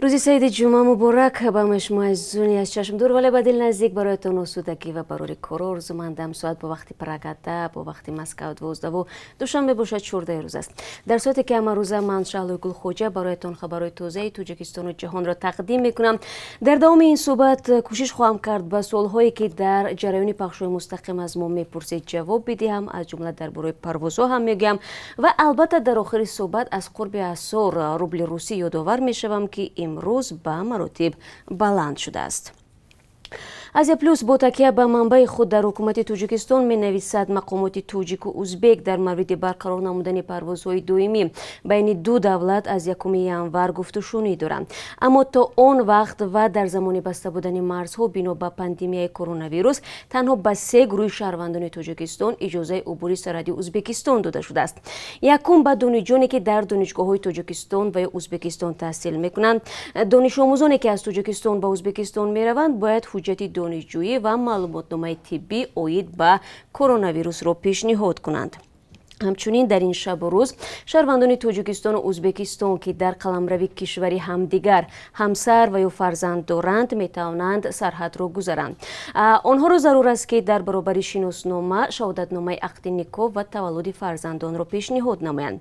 روزی سعید جمعه مبارک به شما عزیزانی از چشم دور ولی به دل نزدیک برایتان آسودگی و برای کار آرزو مندم. ساعت با وقتی پراگنده با وقتی مسکو 12 و دوشنبه باشد 14 روز است. در صورتی که اما روزه من شعله گل خوجه برایتان خبرهای تازه توجیکستان و جهان را تقدیم میکنم. در دوام این صحبت کوشش خواهم کرد به سوالهایی که در جریان پخش‌های مستقیم از ما میپرسید جواب بدهم، از جمله درباره پروازها هم میگم و البته در آخر صحبت از قرب عصر روبل روسی یادآور میشوم که امروز به مراتب بلند شده است. азия плюс бо такия ба манбаи худ дар ҳукумати тоҷикистон менависад мақомоти тоҷику узбек дар мавриди барқарор намудани парвозҳои доимӣ байни ду давлат аз 1 январ гуфтушунӣ доранд. аммо то он вақт ва дар замони баста будани марзҳо бино ба пандемияи коронавирус танҳо ба 3 гурӯҳи шаҳрвандони тоҷикистон иҷозаи убури сарҳади узбекистон дода шудааст. якум ба донишҷоне ки дар донишгоҳҳои тоҷикистон ва ё узбекистон таҳсил мекунанд. донишомӯзоне ки аз тоҷикистон ба узбекистон мераванд бояд ҳуҷҷати донишҷӯӣ ва маълумотномаи тиббӣ оид ба коронавирусро пешниҳод кунанд. ҳамчунин дар ин шабу рӯз шаҳрвандони тоҷикистону узбекистон ки дар қаламрави кишвари ҳамдигар ҳамсар ва ё фарзанд доранд метавонанд сарҳадро гузаранд. онҳоро зарур аст ки дар баробари шиноснома шаҳодатномаи ақди никоҳ ва таваллуди фарзандонро пешниҳод намоянд.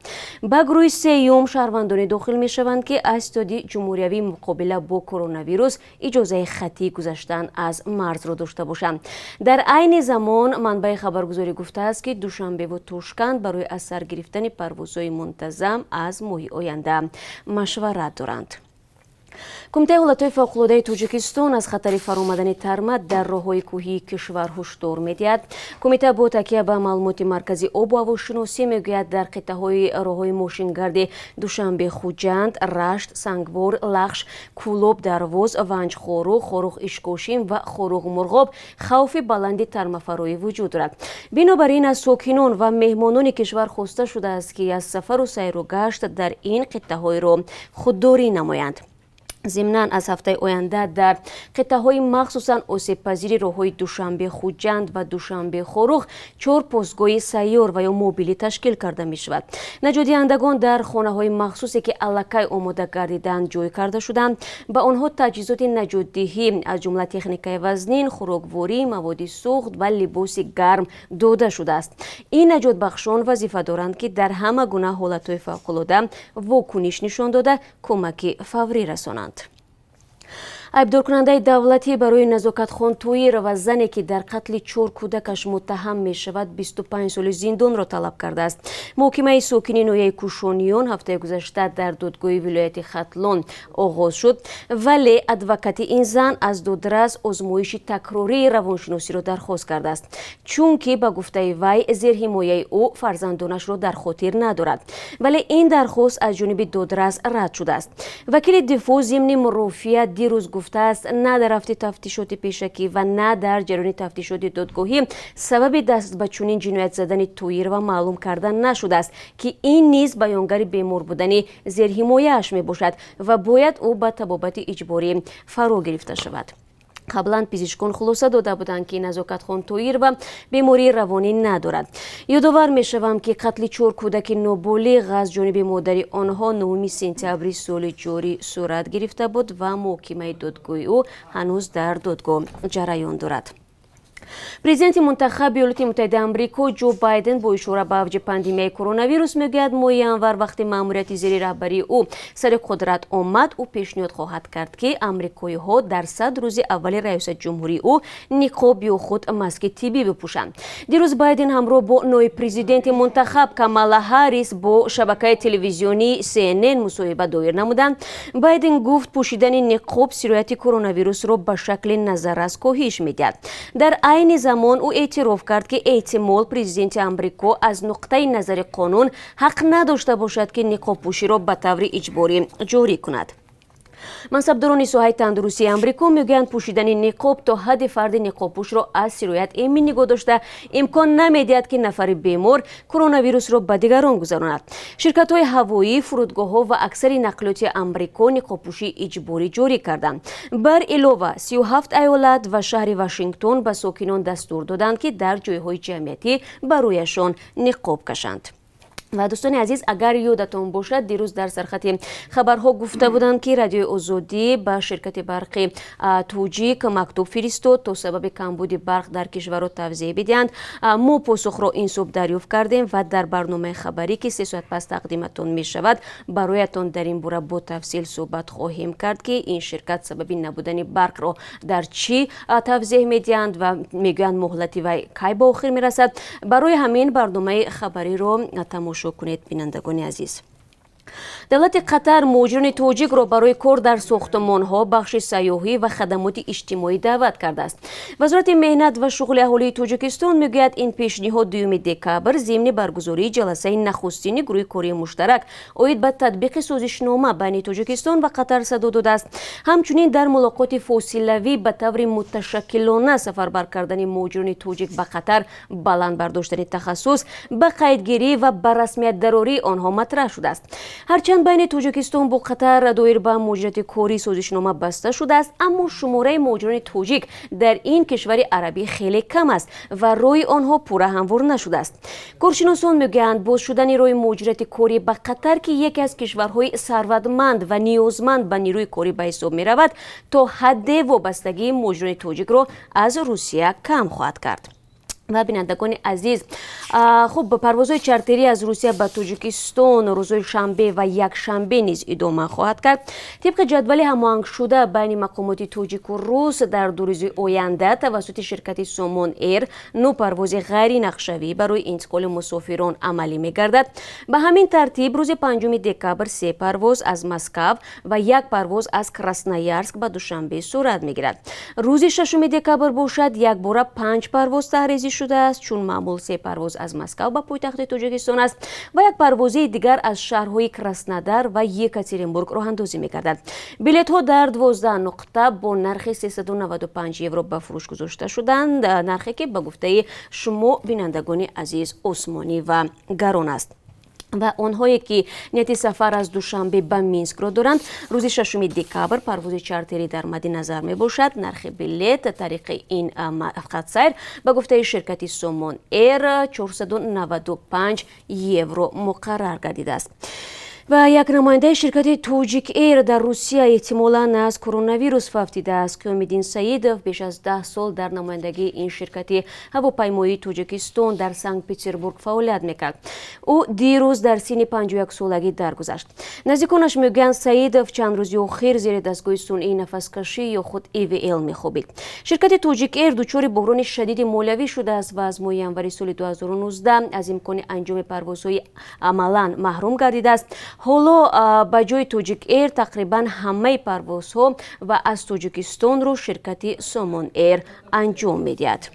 ба гурӯҳи сеюм шаҳрвандоне дохил мешаванд ки аз истиёди ҷумҳуриявӣ муқобила бо коронавирус иҷозаи хаттии гузаштан аз марзро дошта бошанд. дар айни замон манбаи хабаргузорӣ гуфтааст ки душанбеву тошканд барои аз сар гирифтани парвозҳои мунтазам аз моҳи оянда машварат доранд. кумитаи ҳолатҳои фавқулодаи тоҷикистон аз хатари фаромадани тармат дар роҳҳои кӯҳии кишвар ҳушдор медиҳад. кумита бо такя ба маълумоти маркази обу ҳавошиносӣ мегӯяд дар қитъаҳои роҳҳои мошингарди душанбе хуҷанд, рашт, сангвор, лахш, кӯлоб, дарвоз, ванҷхорух, хорух ишкошим ва хорух мурғоб хавфи баланди тармафароӣ вуҷуд дорад. бинобар ин аз сокинон ва меҳмонони кишвар хоста шудааст ки аз сафару сайру гашт дар ин қитъаҳоиро худдорӣ намоянд. зимнан аз ҳафтаи оянда дар қитъаҳои махсусан осебпазири роҳҳои душанбе хуҷанд ва душанбе хорух 4 постгоҳи сайёр ва ё мобилӣ ташкил карда мешавад. наҷотдиҳандагон дар хонаҳои махсусе ки аллакай омода гардиданд ҷой карда шуданд. ба онҳо таҷҳизоти наҷотдиҳӣ аз ҷумла техникаи вазнин, хӯрокворӣ, маводи сӯхт ва либоси гарм дода шудааст. ин наҷотбахшон вазифа доранд ки дар ҳама гуна ҳолатҳои фавқулода вокуниш нишон дода кӯмаки фаврӣ расонанд. айбдоркунандаи давлатӣ барои назокатхон тоир ва зане ки дар қатли 4 кӯдакаш муттаҳам мешавад 25 соли зиндонро талаб кардааст. муҳокимаи сокини ноҳияи кушониён ҳафтаи гузашта дар додгоҳи вилояти хатлон оғоз шуд, вале адвокати ин зан аз додрас озмоиши такрории равоншиносиро дархост кардааст, чунки ба гуфтаи вай зерҳимояи ӯ фарзандонашро дар хотир надорад. вале ин дархост аз ҷониби додрас рад шудааст. вакили дифоъ зимни мурофиат дирӯз гуфтааст на дар рафти тафтишоти пешакӣ ва на дар ҷараёни тафтишоти додгоҳӣ сабаби даст ба чунин ҷиноят задани тоир ва маълум кардан нашудааст ки ин низ баёнгари бемор будани зерҳимояаш мебошад ва бояд ӯ ба табобати иҷборӣ фаро гирифта шавад. қаблан пизишкон хулоса дода буданд ки назокатхон тоир ва бемории равонӣ надорад. ёдовар мешавам ки қатли 4 кӯдаки ноболиғ аз ҷониби модари онҳо 9 сентябри соли ҷорӣ сурат гирифта буд ва муҳокимаи додгоҳи ӯ ҳанӯз дар додгоҳ ҷараён дорад. президенти мунтахаби иёлоти муттаҳидаи амрико ҷо байден бо ишора ба авҷи пандемияи коронавирус мегӯяд моҳи январ вақти маъмурияти зери раҳбарии ӯ сари қудрат омад, ӯ пешниҳод хоҳад кард ки амрикоиҳо дар 100 рӯзи аввали раисатҷумҳурии ӯ ниқоб ё худ маски тиббӣ бипӯшанд. дирӯз байден ҳамроҳ бо ноиб президенти мунтахаб камала ҳаррис бо шабакаи телевизионии CNN мусоҳиба доир намуданд. байден гуфт пӯшидани ниқоб сирояти коронавирусро ба шакли назаррас коҳиш медиҳад. дар айни замон ӯ эътироф кард ки эҳтимол президенти амрико аз нуқтаи назари қонун ҳақ надошта бошад ки ниқобпӯширо ба таври иҷборӣ ҷорӣ кунад. мансабдорони соҳаи тандурустии амрико мегӯянд пӯшидани ниқоб то ҳадди фарди ниқобпӯшро аз сироят эмин нигоҳ дошта имкон намедиҳад ки нафари бемор коронавирусро ба дигарон гузаронад. ширкатҳои ҳавоӣ, фурудгоҳҳо ва аксари нақлиёти амрико ниқобпӯшии иҷборӣ ҷорӣ карданд. бар илова 37 айолат ва шаҳри Вашингтон ба сокинон дастур доданд ки дар ҷойҳои ҷамъиятӣ ба рӯяшон ниқоб кашанд. و دوستان عزیز اگر یادتون باشد دیروز در سرخط خبرها گفته بودم که رادیوی آزادی به شرکت برق توجیک مکتوب فرستاد تا سبب کمبود برق در کشور را توضیح بدهند. ما پاسخ را این صبح دریافت کردیم و در برنامه خبری که 3 ساعت پس تقدیمتون می شود برایتان در این باره با تفصیل صحبت خواهیم کرد که این شرکت سبب نبودن برق را در چی توضیح میدهند و میگویند مهلتی و کی به آخر میرسد. برای همین برنامه خبری را تماشا کنید بینندگان عزیز. دولت قطر مهاجران توجیک را برای کار در ساختمان‌ها، بخش سیاحی و خدمات اجتماعی دعوت کرده است. وزارت مهنت و شغل اهالی تاجیکستان میگوید این پیشنهاد 2 دکبر ضمن برگزاری جلسه نخستین گروه کاری مشترک اید به تطبیق سازشنامه بین تاجیکستان و قطر صدور داده است. همچنین در ملاقات فاصله‌ای به طور متشکلانه سفربر کردن مهاجران توجیک به قطر بلند برداشتن تخصص به قیدگیری و به رسمیت ضروری آنها مطرح شده است. هرچند بین تاجیکستان با قطر دایر به مهاجرت کاری سازشنامه بسته شده است، اما شماره مهاجران توجیک در این کشور عربی خیلی کم است و روی آنها پورا هموار نشده است. کارشناسان میگویند باز شدن روی مهاجرت کاری به قطر که یکی از کشورهای ثروتمند و نیازمند به نیروی کاری به حساب می رود تا حد وابستگی مهاجران توجیک را از روسیه کم خواهد کرد. و بینندگان عزیز، خب پروازهای چارتری از روسیه به تاجیکستان روزهای شنبه و یک شنبه نیز ادامه خواهد کرد. طبق جدول هماهنگ شده بین مقامات تاجیک و روس در 2 روز آینده توسط شرکت سومون ایر 9 پرواز غیر نقشه‌ای برای انتقال مسافران عملی می‌گردد. به همین ترتیب روز 5 دکبر 3 پرواز از مسکو و 1 پرواز از کراسنویارسک به دوشنبه صورت می‌گیرد. روز 6 دکبر باشد یک باره 5 پرواز تحریزی شده است، چون معمول 3 پرواز از مسکو به پایتخت تاجیکستان است و 1 پرواز دیگر از شهرهای کراسنودار و یکاترینبورگ راه اندازی می‌گردد. بلیط ها در 12 نقطه با نرخ 395 یورو به فروش گذاشته شدند، نرخی که به گفته شما بینندگان عزیز عثمانی و گران است. و آنهایی که نیت سفر از دوشنبه به مینسک را دارند روز 6 دکبر پرواز چارتری در مد نظر می باشد. نرخ بلیط طریق این خط سیر به گفته شرکت سومون ایر 495 یورو مقرر گردیده است. و یک نماینده شرکت توجیک ایر در روسیه احتمالاً از کرونا ویروس فوتیده است که امیدین سعیدوف بیش از 10 سال در نمایندگی این شرکت هواپیمایی تاجیکستان در سنت پترزبورگ فعالیت میکرد. او دیروز در سن 51 سالگی درگذشت. نزدیکانش میگویند سعیدوف چند روز اخیر زیر دستگاه صنعی نفسکشی یا خود EVL میخوابید. شرکت توجیک ایر دچار بحران شدید مالیوی شده است و از ماه ینوری سال 2019 از امکان انجام پروازهای عملاً محروم گردیده است. حالا به جای توجیک ایر تقریبا همه پروازها و از تاجیکستان رو شرکت سومون ایر انجام میدهد.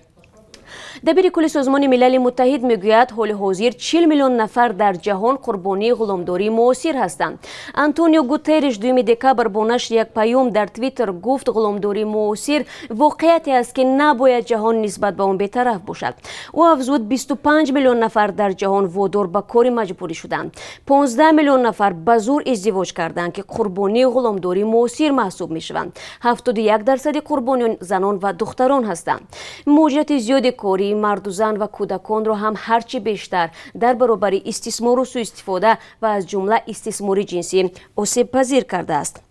دبیر کل سازمان ملل متحد میگوید حال حاضر 40 میلیون نفر در جهان قربانی غلامداری معاصر هستند. آنتونیو گوترش 2 دکبر با نشر یک پیام در توییتر گفت غلامداری معاصر واقعیتی است که نباید جهان نسبت به آن بی‌طرف باشد. او افزود 25 میلیون نفر در جهان وادار به کار مجبوری شدند. 15 میلیون نفر به زور ازدواج کردند که قربانی غلامداری معاصر محسوب میشوند. 71% قربانیان زنان و دختران هستند. موجودیت زیاد کاری مرد و زن و کودکان را هم هرچی بیشتر در برابر استثمار و سوء استفاده و از جمله استثمار جنسی آسیب پذیر کرده است.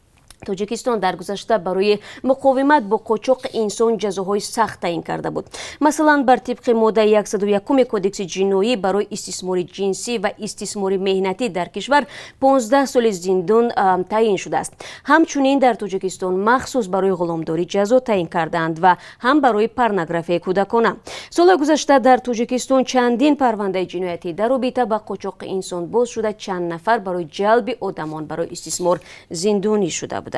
تاجیکستان در گذشته برای مقاومت با قاچاق انسان جزاهای سخت تعیین کرده بود. مثلا بر طبق ماده 101 کدکس جنایی برای استثمار جنسی و استثمار مهنتی در کشور 15 سال زندان تعیین شده است. همچنین در تاجیکستان مخصوص برای غلامداری جزا تعیین کردند و هم برای پورنوگرافی کودکان. سال گذشته در تاجیکستان چندین پرونده جنایتی در رابطه با قاچاق انسان باز شده، چند نفر برای جلب آدمان برای استثمار زندانی شده بودند.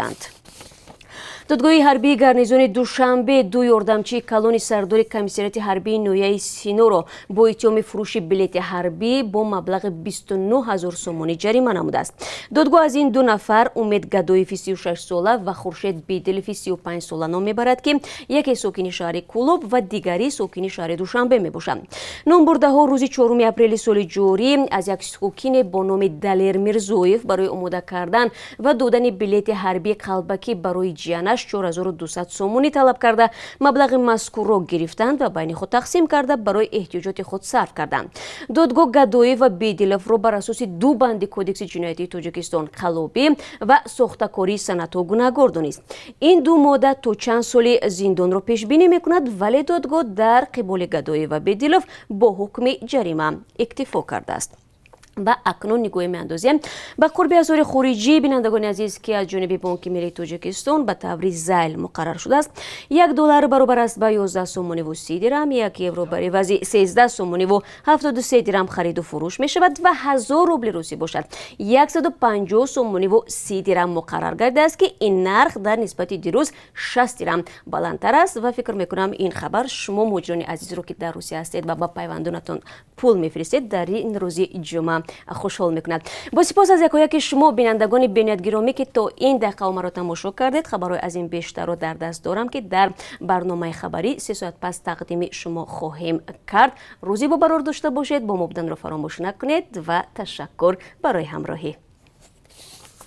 دادگاه حربی گارنیزون دوشنبه 2 یاردمچی کلون سردار کمیساریات حربی نویه سینو را با اتهام فروش بلیط حربی با مبلغ 29000 سومانی جریمه نموده است. دادگاه از این 2 نفر امید گدایف 36 ساله و خورشید بیدلف 35 ساله نام میبرد که یکی ساکن شهر کولوب و دیگری ساکن شهر دوشنبه میباشند. نامبرده ها روز 4 اپریل سال جاری از یک ساکن با نام دلیر میرزویف برای آماده کردن و دادن بلیط حربی قلبکی برای جیانک ҳамаянаш 4200 сомонӣ талаб карда маблағи мазкурро гирифтанд ва байни худ тақсим карда барои эҳтиёҷоти худ сарф карданд. додгоҳ Гадоев ва Бедиловро бар асоси ду банди кодекси ҷиноятии Тоҷикистон қалобӣ ва сохтакории санадҳо гунаҳгор донист. ин ду модда то чанд соли зиндонро пешбинӣ мекунад, вале додгоҳ дар қиболи Гадоев ва Бедилов бо ҳукми ҷарима иктифо кардааст. و اکنون نگاه می‌اندازیم به قرب ازار خارجی بینندگان عزیز که از جانب بانک ملی تاجیکستان به طور ذیل مقرر شده است. $1 برابر است به 11 سومانی و 30 درهم، 1 یورو بر عوض 13 سومانی و 73 درهم خرید و فروش می شود و 1000 روبل روسی باشد 150 سومانی و 30 درهم مقرر گردیده است که این نرخ در نسبت دیروز 60 درهم بالاتر است و فکر می‌کنم این خبر شما مهاجران عزیز رو که در روسیه هستید و با پیوندانتون پول می‌فرستید در این روز جمعه خوشحال میکند. با سپاس از یکایک شما بینندگان بینیت گرامی که تا این دقیقه مرا تماشا کردید. خبرهای از این بیشتر رو در دست دارم که در برنامه خبری 3 ساعت پس تقدیم شما خواهیم کرد. روزی با برار داشته باشید. با ما بودن رو فراموش نکنید و تشکر برای همراهی.